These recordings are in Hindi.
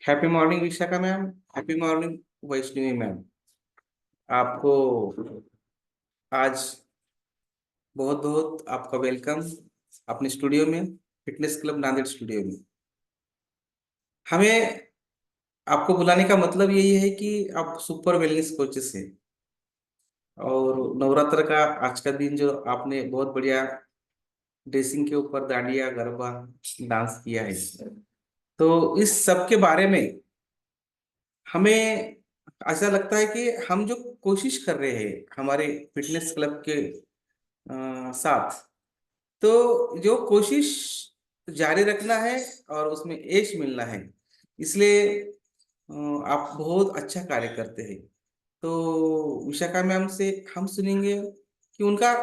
Happy morning Vishakha ma'am. Happy morning Vaishnavi ma'am. आपको आज बहुत बहुत आपका वेलकम अपने स्टूडियो में, फिटनेस क्लब नांदेड़ स्टूडियो में। हमें आपको बुलाने का मतलब यही है कि आप सुपर वेलनेस कोचेस हैं और नवरात्र का आज का दिन जो आपने बहुत बढ़िया ड्रेसिंग के ऊपर दांडिया गरबा डांस किया है, तो इस सब के बारे में हमें ऐसा लगता है कि हम जो कोशिश कर रहे हैं हमारे फिटनेस क्लब के साथ, तो जो कोशिश जारी रखना है और उसमें यश मिलना है। इसलिए आप बहुत अच्छा कार्य करते हैं। तो विशाखा मैम से हम सुनेंगे कि उनका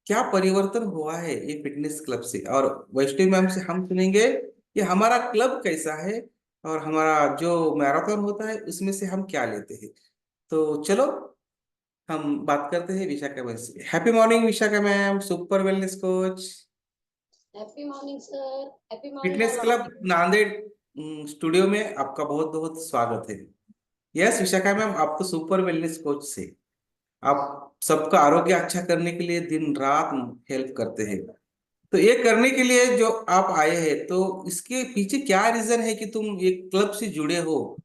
क्या परिवर्तन हुआ है ये फिटनेस क्लब से, और वैष्णवी मैम से हम सुनेंगे कि हमारा क्लब कैसा है और हमारा जो मैराथन होता है उसमें से हम क्या लेते हैं। तो चलो हम बात करते हैं विशाखा मैम से। Happy morning Vishakha ma'am, super wellness coach, happy morning sir. Happy morning fitness all of club Nanded studio में आपका बहुत बहुत स्वागत है। यस विशाखा मैम, आप तो सुपर वेलनेस कोच से आप सबका आरोग्य अच्छा करने के लिए दिन रात हेल्प करते हैं। तो ये करने के लिए जो आप आए हैं, तो इसके पीछे क्या रीजन है कि तुम एक क्लब से जुड़े हो?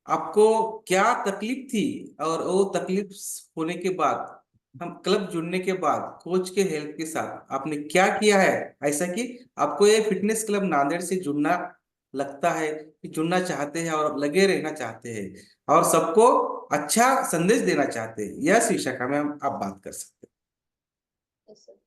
आपको क्या तकलीफ थी और वो तकलीफ होने के बाद, हम क्लब जुड़ने के बाद कोच के हेल्प के साथ आपने क्या किया है ऐसा कि आपको ये फिटनेस क्लब नांदेड़ से जुड़ना लगता है, कि जुड़ना चाहते हैं और लगे रहना चाहते हैं और सबको अच्छा संदेश देना चाहते हैं? यस विशाखा मैम, आप बात कर सकते सर।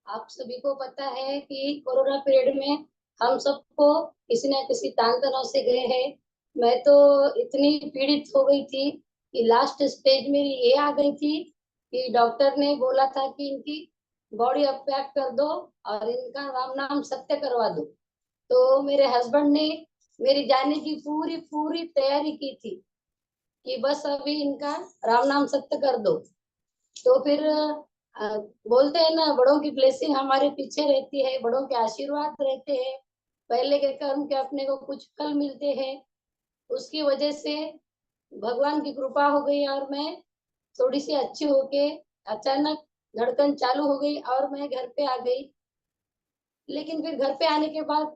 आप सभी को पता है कि कोरोना पीरियड में हम सबको किसी न किसी तान तनाव से गए हैं। मैं तो इतनी पीड़ित हो गई थी कि लास्ट स्टेज मेरी ये आ गई थी कि डॉक्टर ने बोला था कि इनकी बॉडी अब पैक कर दो और इनका राम नाम सत्य करवा दो। तो मेरे हस्बैंड ने मेरी जाने की पूरी पूरी तैयारी की थी कि बस अभी इनका राम नाम सत्य कर दो। तो फिर बोलते हैं ना, बड़ों की ब्लेसिंग हमारे पीछे रहती है, बड़ों के आशीर्वाद रहते हैं। पहले के कर्म के अपने को कुछ फल मिलते हैं। उसकी वजह से भगवान की कृपा हो गई और मैं थोड़ी सी अच्छी होके अचानक धड़कन चालू हो गई और मैं घर पे आ गई। लेकिन फिर घर पे आने के बाद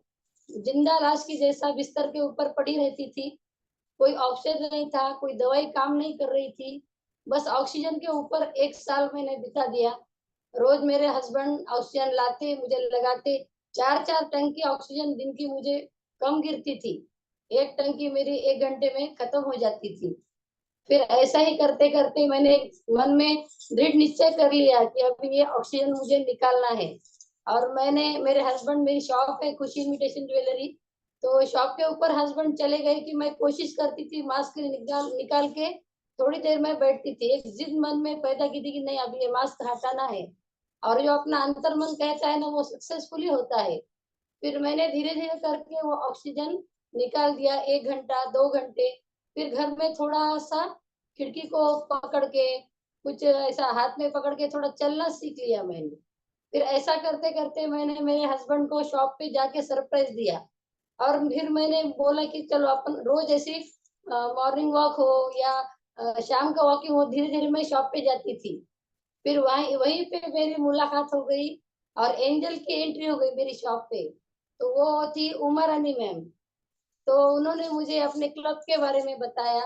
जिंदा लाश की जैसा बिस्तर के ऊपर पड़ी रहती थी। कोई ऑक्सीजन नहीं था, कोई दवाई काम नहीं कर रही थी। बस ऑक्सीजन के ऊपर 1 साल मैंने बिता दिया। रोज मेरे हस्बैंड ऑक्सीजन लाते, मुझे लगाते। 4-4 टंकी ऑक्सीजन दिन की मुझे कम गिरती थी। एक टंकी मेरी 1 घंटे में खत्म हो जाती थी। फिर ऐसा ही करते करते मैंने मन में दृढ़ निश्चय कर लिया कि अभी ये ऑक्सीजन मुझे निकालना है। और मैंने, मेरे हस्बैंड, मेरी शॉप है खुशी इमिटेशन ज्वेलरी, तो शॉप के ऊपर हस्बैंड चले गए कि मैं कोशिश करती थी मास्क निकाल निकाल के थोड़ी देर में बैठती थी। एक जिद मन में पैदा की थी कि नहीं, अभी ये मास्क हटाना है। और जो अपना अंतर मन कहता है ना, वो सक्सेसफुली होता है। फिर मैंने धीरे धीरे करके वो ऑक्सीजन निकाल दिया। 1 घंटा, 2 घंटे। फिर घर में थोड़ा सा खिड़की को पकड़ के, कुछ ऐसा हाथ में पकड़ के थोड़ा चलना सीख लिया मैंने। फिर ऐसा करते करते मैंने मेरे हस्बैंड को शॉप पे जाके सरप्राइज दिया। और फिर मैंने बोला कि चलो अपन रोज ऐसी मॉर्निंग वॉक हो या शाम का वॉकिंग हो, धीरे धीरे मैं शॉप पे जाती थी। फिर वहीं वहीं पे मेरी मुलाकात हो गई और एंजल की एंट्री हो गई मेरी शॉप पे। तो वो थी उमा रानी मैम। तो उन्होंने मुझे अपने क्लब के बारे में बताया।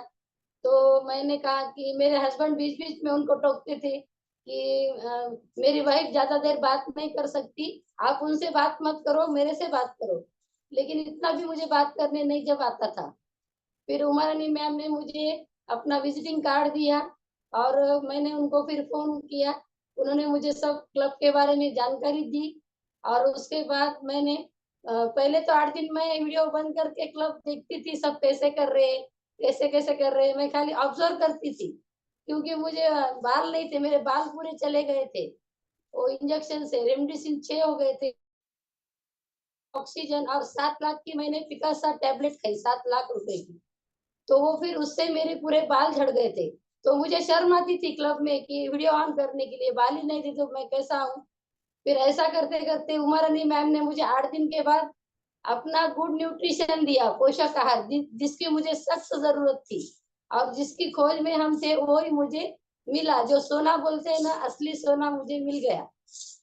तो मैंने कहा कि मेरे हस्बैंड बीच बीच में उनको टोकते थे कि मेरी वाइफ ज्यादा देर बात नहीं कर सकती, आप उनसे बात मत करो, मेरे से बात करो। लेकिन इतना भी मुझे बात करने नहीं जब आता था। फिर उमा रानी मैम ने मुझे अपना विजिटिंग कार्ड दिया और मैंने उनको फिर फोन किया। उन्होंने मुझे सब क्लब के बारे में जानकारी दी। और उसके बाद मैंने पहले तो 8 दिन में वीडियो बंद करके क्लब देखती थी, सब कैसे कर रहे हैं, कैसे कैसे कर रहे हैं। मैं खाली ऑब्जर्व करती थी क्योंकि मुझे बाल नहीं थे, मेरे बाल पूरे चले गए थे। वो इंजेक्शन से रेमडेसिविर 6 हो गए थे, ऑक्सीजन, और 7 लाख की मैंने पिकासा टैबलेट खाई, 7 लाख रुपए की। तो वो फिर उससे मेरे पूरे बाल झड़ गए थे। तो मुझे शर्म आती थी क्लब में कि वीडियो ऑन करने के लिए, बाल ही नहीं थे तो मैं कैसा हूँ। फिर ऐसा करते करते उमा रानी मैम ने मुझे 8 दिन के बाद अपना गुड न्यूट्रिशन दिया, पोषक आहार जिसकी मुझे सख्त जरूरत थी, और जिसकी खोज में हम थे वो ही मुझे मिला। जो सोना बोलते हैं ना, असली सोना मुझे मिल गया।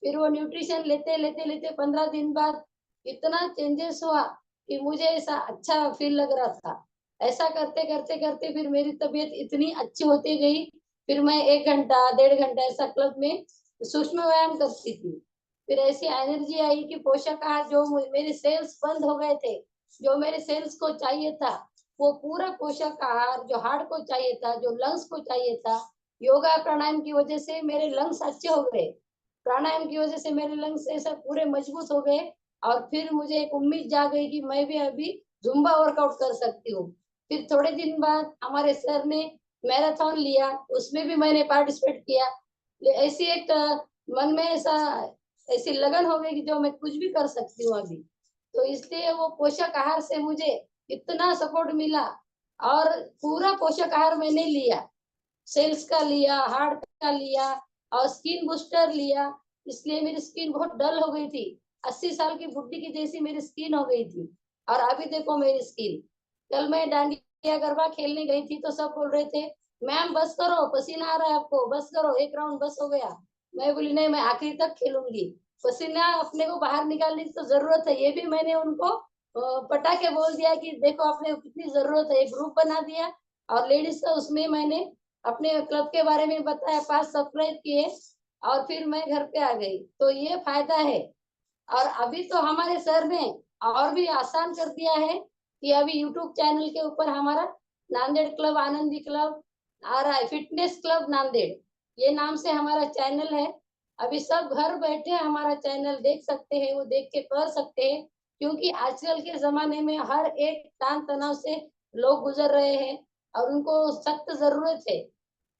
फिर वो न्यूट्रिशन लेते लेते लेते 15 दिन बाद इतना चेंजेस हुआ कि मुझे ऐसा अच्छा फील लग रहा था। ऐसा करते करते करते फिर मेरी तबीयत इतनी अच्छी होती गई। फिर मैं 1 घंटा 1.5 घंटा ऐसा क्लब में सूक्ष्म व्यायाम करती थी। फिर ऐसी एनर्जी आई कि पोषक आहार जो मेरे सेल्स बंद हो गए थे, जो मेरे सेल्स को चाहिए था, वो पूरा पोषक आहार जो हार्ट को चाहिए था, जो लंग्स को चाहिए था, योगा प्राणायाम की वजह से मेरे लंग्स अच्छे हो गए। प्राणायाम की वजह से मेरे लंग्स ऐसा पूरे मजबूत हो गए। और फिर मुझे एक उम्मीद जाग गई कि मैं भी अभी जुम्बा वर्कआउट कर सकती हूँ। फिर थोड़े दिन बाद हमारे सर ने मैराथन लिया, उसमें भी मैंने पार्टिसिपेट किया। ऐसी एक मन में ऐसा ऐसी लगन हो गई कि जो मैं कुछ भी कर सकती हूँ अभी। तो इसलिए वो पोषक आहार से मुझे इतना सपोर्ट मिला। और पूरा पोषक आहार मैंने लिया, सेल्स का लिया, हार्ट का लिया, और स्किन बूस्टर लिया। इसलिए मेरी स्किन बहुत डल हो गई थी, 80 साल की बुढ़ी की जैसी मेरी स्किन हो गई थी। और अभी देखो मेरी स्किन। कल मैं डांडिया गरबा खेलने गई थी तो सब बोल रहे थे, मैम बस करो, पसीना आ रहा है आपको, बस करो, एक राउंड बस हो गया। मैं बोली नहीं, मैं आखिरी तक खेलूंगी। पसीना अपने को बाहर निकालने की तो जरूरत है, ये भी मैंने उनको पटा के बोल दिया कि देखो अपने को कितनी जरूरत है। एक ग्रुप बना दिया और लेडीज का, उसमें मैंने अपने क्लब के बारे में बताया, 5 सब्सक्राइब किए, और फिर मैं घर पे आ गई। तो ये फायदा है। और अभी तो हमारे सर ने और भी आसान कर दिया है कि अभी यूट्यूब चैनल के ऊपर हमारा नांदेड़ क्लब आनंदी क्लब आ रहा है, फिटनेस क्लब नांदेड़, ये नाम से हमारा चैनल है। अभी सब घर बैठे हमारा चैनल देख सकते हैं, वो देख के कर सकते हैं। क्योंकि आजकल के जमाने में हर एक तान तनाव से लोग गुजर रहे हैं, और उनको सख्त जरूरत है,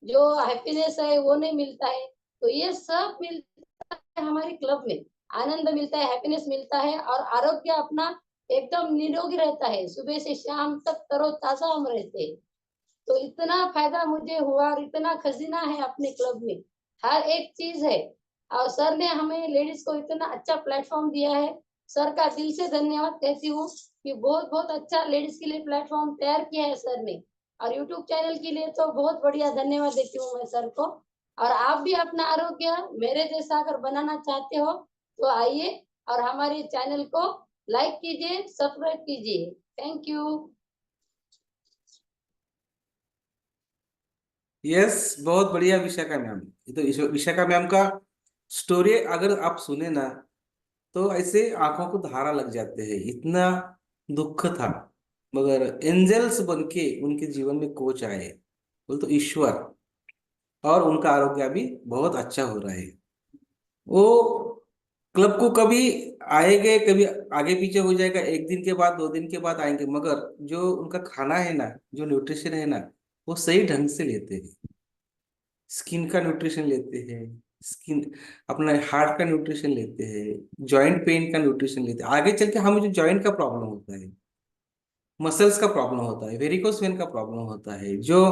जो हैप्पीनेस है वो नहीं मिलता है। तो ये सब मिलता है हमारे क्लब में, आनंद मिलता है, हैप्पीनेस मिलता है, और आरोग्य अपना एकदम निरोगी रहता है, सुबह से शाम तक तरोताजा हम रहते हैं। तो इतना फायदा मुझे हुआ, और इतना खजीना है अपने क्लब में, हर एक चीज है। और सर ने हमें लेडीज को इतना अच्छा प्लेटफॉर्म दिया है। सर का दिल से धन्यवाद कहती हूँ कि बहुत बहुत अच्छा लेडीज के लिए प्लेटफॉर्म तैयार किया है सर ने। और यूट्यूब चैनल के लिए तो बहुत बढ़िया धन्यवाद देती हूँ मैं सर को। और आप भी अपना आरोग्य मेरे जैसा अगर बनाना चाहते हो तो आइए और हमारे चैनल को लाइक कीजिए, सब्सक्राइब कीजिए। Thank you. यस, बहुत बढ़िया विशाखा मैम। ये तो विशाखा मैम का स्टोरी अगर आप सुने ना, तो ऐसे आंखों को धारा लग जाते हैं, इतना दुख था। मगर एंजल्स बन के उनके जीवन में कोच आए, बोल तो ईश्वर। और उनका आरोग्य भी बहुत अच्छा हो रहा है। वो क्लब को कभी आएंगे, कभी आगे पीछे हो जाएगा, एक दिन के बाद 2 दिन के बाद आएंगे, मगर जो उनका खाना है ना, जो न्यूट्रिशन है ना, वो सही ढंग से लेते हैं। स्किन का न्यूट्रिशन लेते हैं, स्किन अपना हार्ट का न्यूट्रिशन लेते हैं, जॉइंट पेन का न्यूट्रिशन लेते हैं। आगे चल के हमें जो जॉइंट का प्रॉब्लम होता है, मसल्स का प्रॉब्लम होता है, वेरिकोस वेन का प्रॉब्लम होता है, जो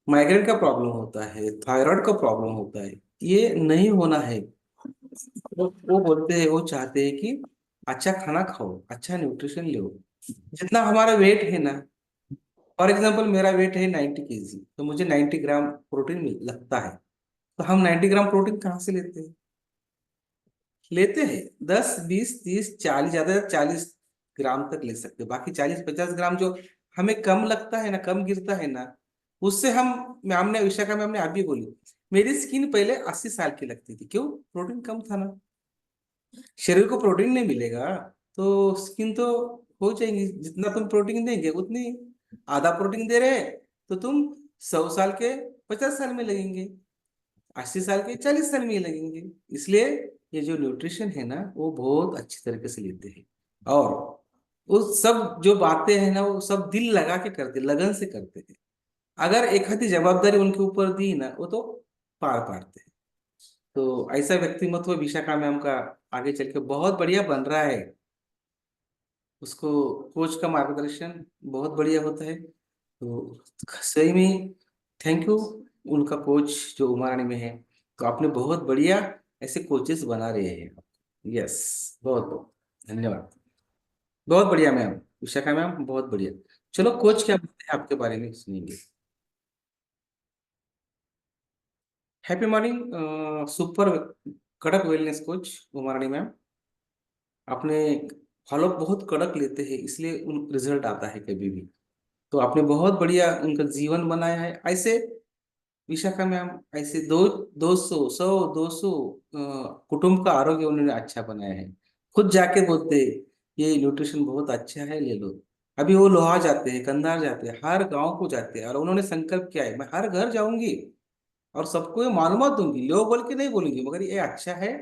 माइग्रेन का प्रॉब्लम होता है, थायराइड का प्रॉब्लम होता है, ये नहीं होना है। वो बोलते हैं, वो चाहते हैं कि अच्छा खाना खाओ, अच्छा न्यूट्रिशन लो। जितना हमारा वेट है ना, फॉर एग्जाम्पल मेरा वेट है 90 kg, तो मुझे 90 ग्राम प्रोटीन लगता है। तो हम 90 ग्राम प्रोटीन कहाँ से लेते हैं? लेते हैं 10 20 30 40, ज्यादा 40 ग्राम तक ले सकते हैं। बाकी 40 50 ग्राम जो हमें कम लगता है ना, कम गिरता है ना, उससे हम, मैम ने, विशाखा मैम ने अभी बोली, मेरी स्किन पहले 80 साल की लगती थी। क्यों? प्रोटीन कम था ना। शरीर को प्रोटीन नहीं मिलेगा तो स्किन तो हो जाएगी। जितना तुम प्रोटीन देंगे उतनी, आधा प्रोटीन दे रहे तो तुम 100 साल के 50 साल में लगेंगे, 80 साल के 40 साल में ही लगेंगे। इसलिए ये जो न्यूट्रिशन है ना, वो बहुत अच्छी तरीके से लेते हैं। और वो सब जो बातें हैं ना, वो सब दिल लगा के करते, लगन से करते हैं। अगर एक आधी जवाबदारी उनके ऊपर दी ना, वो तो पार पाड़ते हैं। तो ऐसा व्यक्तिमत्व विशाखा मैम का आगे चल के बहुत बढ़िया बन रहा है। उसको कोच का मार्गदर्शन बहुत बढ़िया होता है। तो सही में थैंक यू, उनका कोच जो उमारानी में है। तो आपने बहुत बढ़िया ऐसे कोचेस बना रहे हैं। यस, बहुत बहुत धन्यवाद। बहुत बढ़िया मैम, विशाखा मैम बहुत बढ़िया। चलो कोच क्या बोलते हैं आपके बारे में सुनेंगे। हैप्पी मॉर्निंग सुपर कड़क वेलनेस कोच उमारानी मैम। आपने फॉलो बहुत कड़क लेते हैं, इसलिए उन रिजल्ट आता है कभी भी। तो आपने बहुत बढ़िया उनका जीवन बनाया है ऐसे। विशाखा मैम ऐसे 200 कुटुंब का आरोग्य उन्होंने अच्छा बनाया है। खुद जाके बोलते हैं, ये न्यूट्रिशन बहुत अच्छा है, ले लो। अभी वो लोहा जाते हैं, कंधार जाते हैं, हर गांव को जाते हैं, और उन्होंने संकल्प किया है मैं हर घर जाऊंगी और सबको ये मालूमात दूंगी। लोग बोल के नहीं बोलूंगी, मगर ये अच्छा है,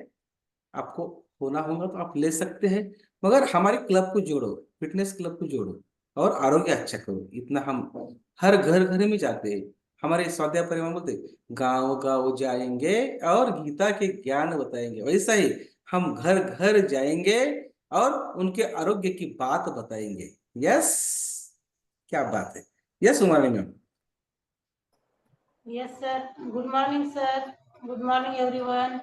आपको होना होगा तो आप ले सकते हैं। मगर हमारे क्लब को जोड़ो, फिटनेस क्लब को जोड़ो और आरोग्य अच्छा करो। इतना हम हर घर घर में जाते हैं। हमारे स्वाध्याय परिवार बोलते गांव गांव जाएंगे और गीता के ज्ञान बताएंगे, वैसा ही हम घर घर जाएंगे और उनके आरोग्य की बात बताएंगे। यस, क्या बात है। Yes Umani ma'am. Yes sir. Good morning sir. Good morning everyone.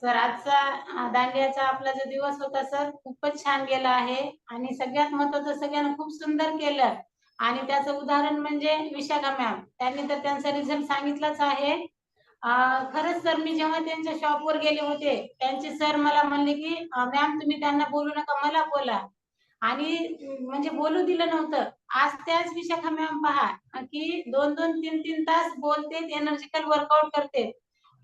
Sir आजचा दांडियाचा आपला जो दिवस होता सर खूपच छान गेला आहे आणि सगळ्यात महत्वाचं सगळ्यांना खूप सुंदर केलं आणि त्याचं उदाहरण म्हणजे विशाखा मॅम. त्यांनी तर त्यांचा रिझल्ट सांगितलाच आहे. खरंच सर मी जेव्हा त्यांच्या शॉपवर गेले होते त्यांचे सर मला म्हणले की मॅम तुम्ही त्यांना बोलू नका, मला बोला. आणि म्हणजे बोलू दिलं नव्हतं. आज त्याच विशाखा मॅम पहा की 2-2, 3-3 तास बोलते, एनर्जिकल वर्कआउट करते.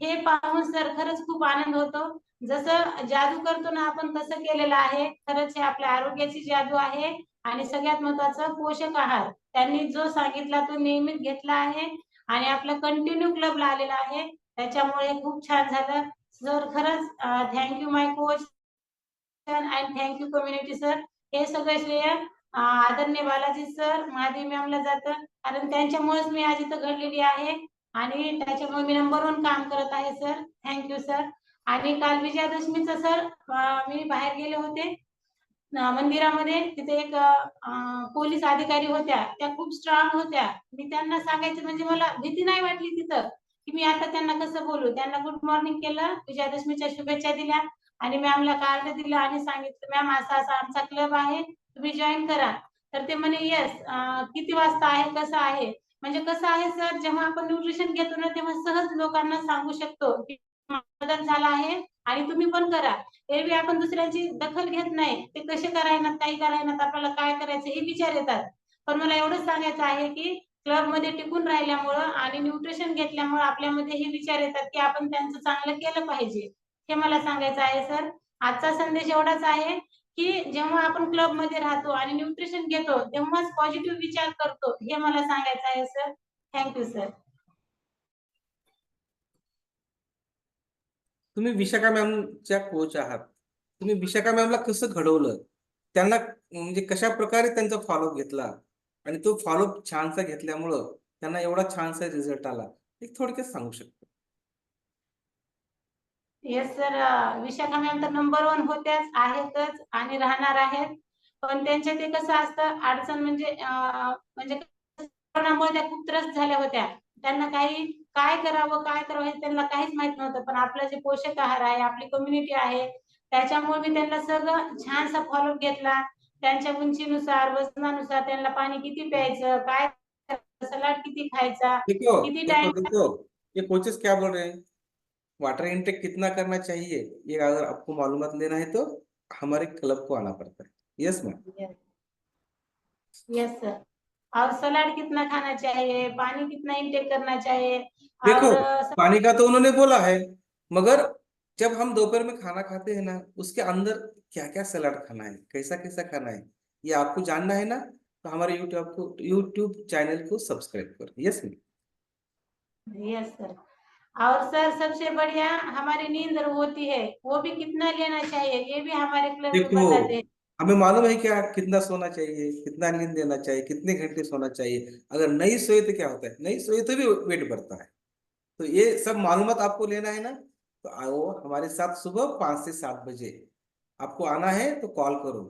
हे पाहून सर खरंच खूप आनंद होतो. जसं जादू करतो ना आपण तसं केलेलं आहे. खरंच हे आपल्या आरोग्याची जादू आहे. आणि सगळ्यात महत्वाचं पोषक आहार त्यांनी जो सांगितला तो नियमित घेतला आहे आणि आपला कंटिन्यू क्लबला आलेला आहे. त्याच्यामुळे खूप छान झालं. सर खरंच thank you my coach and thank you community sir. हे सगळं श्रेय आदरणीय बालाजी सर, माधवी मॅमला जातं, कारण त्यांच्यामुळेच मी आज इथं घडलेली आहे आणि त्याच्यामुळे मी नंबर 1 काम करत आहे सर. Thank you sir. आणि काल विजयादशमीचं सर मी बाहेर गेले होते मंदिरामध्ये. तिथे एक पोलीस अधिकारी होत्या, त्या खूप स्ट्रॉंग होत्या. मी त्यांना सांगायचं म्हणजे मला भीती नाही वाटली तिथं की मी आता त्यांना कसं बोलू. त्यांना गुड मॉर्निंग केलं, विजयादशमीच्या शुभेच्छा दिल्या आणि मॅमला कार्ड दिलं आणि सांगितलं मॅम असा असा आमचा क्लब आहे, तुम्ही जॉईन करा. तर ते म्हणे येस, किती वाजता आहे, कसं आहे. म्हणजे कसं आहे सर, जेव्हा आपण न्यूट्रिशन घेतो ना तेव्हा सहज लोकांना सांगू शकतो की बदल झाला आहे आणि तुम्ही पण करा. एरवी आपण दुसऱ्यांची दखल घेत नाही, ते कसे करायनात, काही करायनात, आपल्याला काय करायचं हे विचार येतात. पण मला एवढंच सांगायचं आहे की क्लब मध्ये टिकून राहिल्यामुळं आणि न्यूट्रिशन घेतल्यामुळं आपल्यामध्ये हे विचार येतात की आपण त्यांचं चांगलं केलं पाहिजे. हे मला सांगायचं आहे सर. आजचा संदेश एवढाच आहे की जेव्हा आपण क्लब मध्ये राहतो आणि न्यूट्रिशन घेतो तेव्हाच पॉझिटिव्ह विचार करतो, हे मला सांगायचं आहे सर. Thank you sir. तुम्ही विशाखा मॅमच्या कोच आहात, तुम्ही विशाखा मॅमला कसं घडवलं, त्यांना म्हणजे कशा प्रकारे त्यांचा फॉलो घेतला आणि तो फॉलो छानसा घेतल्यामुळं त्यांना एवढा छानसा रिझल्ट आला, एक थोडक्यात सांगू शकतो? Yes sir. विशाखा मॅम तर नंबर 1 होत्याच, आहेतच आणि राहणार आहेत. पण त्यांच्या ते कसं असतं अडचण म्हणजे कोरोनामुळे त्या खूप त्रस्त झाल्या होत्या. त्यांना काही काय करावं हे त्यांना काहीच माहित नव्हतं. पण आपलं जे पोषक आहार आहे, आपली कम्युनिटी आहे, त्याच्यामुळे मी त्यांना सगळं छानसा फॉलो घेतला. त्यांच्या उंचीनुसार, वजनानुसार त्यांना पाणी किती प्यायचं, काय सलाड किती खायचा, देखो किती देखो टाइम. देखो, ये कोचेस क्या बोल रहे हैं, वाटर इनटेक कितना करना चाहिए, ये अगर आपको मालूमात लेना है तो हमारे क्लब को आना पड़ता है। Yes ma'am. Yes sir. और सलाड कितना खाना चाहिए, पानी कितना इंटेक करना चाहिए. देखो, और पानी का तो उन्होंने बोला है, मगर जब हम दोपहर में खाना खाते हैं ना, उसके अंदर क्या क्या सलाद खाना है, कैसा कैसा खाना है, ये आपको जानना है ना, तो हमारे यूट्यूब चैनल को सब्सक्राइब करो। Yes ma'am. Yes sir. और सर सबसे बढ़िया हमारी नींद होती है, वो भी कितना लेना चाहिए ये भी हमारे क्लब में देखो, बताते हैं. हमें मालूम है क्या कितना सोना चाहिए, कितना नींद देना चाहिए, कितने घंटे सोना चाहिए। अगर नहीं सोए तो क्या होता है, नहीं सोए तो भी वेट बढ़ता है। तो ये सब मालूमात आपको लेना है ना, तो आओ हमारे साथ सुबह 5 से 7 बजे। आपको आना है तो कॉल करो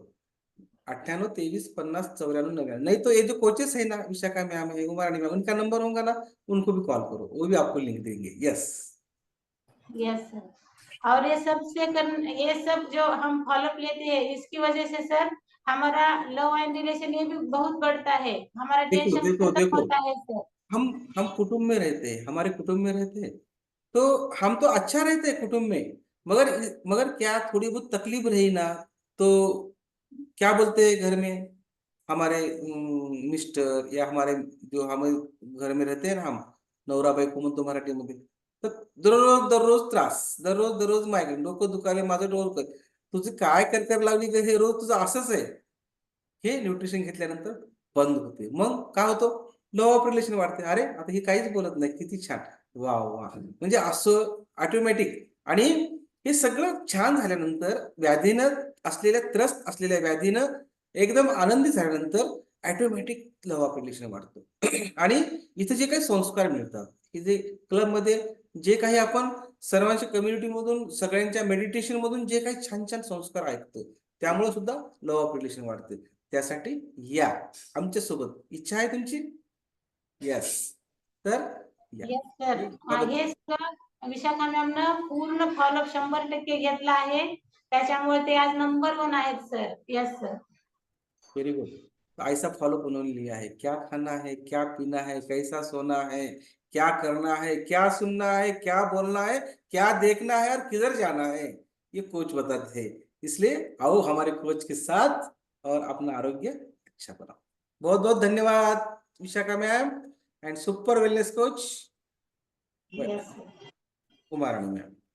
98 23 50 94 99। नहीं तो ये जो कोचेस है ना, विशाखा मैम है, उमारानी मैम, उनका नंबर होगा ना, उनको भी कॉल करो, वो भी आपको लिंक देंगे। यस। Yes sir. और ये सब जो हम फॉलोअप लेते हैं, इसकी वजह से सर हमारा लव एंड रिलेशन ये भी बहुत बढ़ता है, हमारा देखो टेंशन देखो खत्म देखो, होता है सर। हम हम कुटुंब में रहते हैं, हमारे कुटुंब में रहते हैं, तो हम तो अच्छा रहते हैं कुटुंब में, मगर मगर क्या थोड़ी बहुत तकलीफ रही ना, तो क्या बोलते हैं घर में हमारे मिस्टर या हमारे जो हम घर में रहते हैं ना, हम नवरा बायको म्हणतो मराठीमध्ये, तर दररोज दररोज त्रास, दररोज दररोज मायग्रेन, डोकं दुखायला, माझं डोकं, तुझं काय कर लावली ग, हे रोज तुझं असंच आहे, हे न्यूट्रिशन घेतल्यानंतर बंद होते. मग काय होतं, लव ऑफ रिलेशन वाढते. अरे आता हे काहीच बोलत नाही, किती छान, वा वा, म्हणजे असं ऑटोमॅटिक. आणि हे सगळं छान झाल्यानंतर व्याधीनं त्रस्त असलेल्या व्याधीनं एकदम आनंदी झाल्यानंतर ऑटोमॅटिक लव ऑफ रिलेशन वाढतं. आणि इथे जे काही संस्कार मिळतात, की जे क्लबमध्ये जे काही आपण सर्वांच्या कम्युनिटी मधून, सगळ्यांच्या मेडिटेशन मधून जे काही छान छान संस्कार ऐकतो, त्यामुळे सुद्धा लव ऑफ रिलेशन वाढते. त्यासाठी या आमच्या सोबत, इच्छा आहे तुमची? यस, तर या. येस सर, हे सर विशाखा मॅमनं पूर्ण फॉलोअप 100% घेतला आहे, त्याच्यामुळे ते आज नंबर 1 आहेत sir. Yes sir. Very good. ऐसा फॉलो उन्होंने लिया है, क्या खाना है, क्या पीना है, कैसा सोना है, क्या करना है, क्या सुनना है, क्या बोलना है, क्या देखना है और किधर जाना है, ये कोच बताते हैं. इसलिए आओ हमारे कोच के साथ और अपना आरोग्य अच्छा बनाओ. बहुत बहुत धन्यवाद Vishakha ma'am and super wellness coach yes sir. Kumarani ma'am.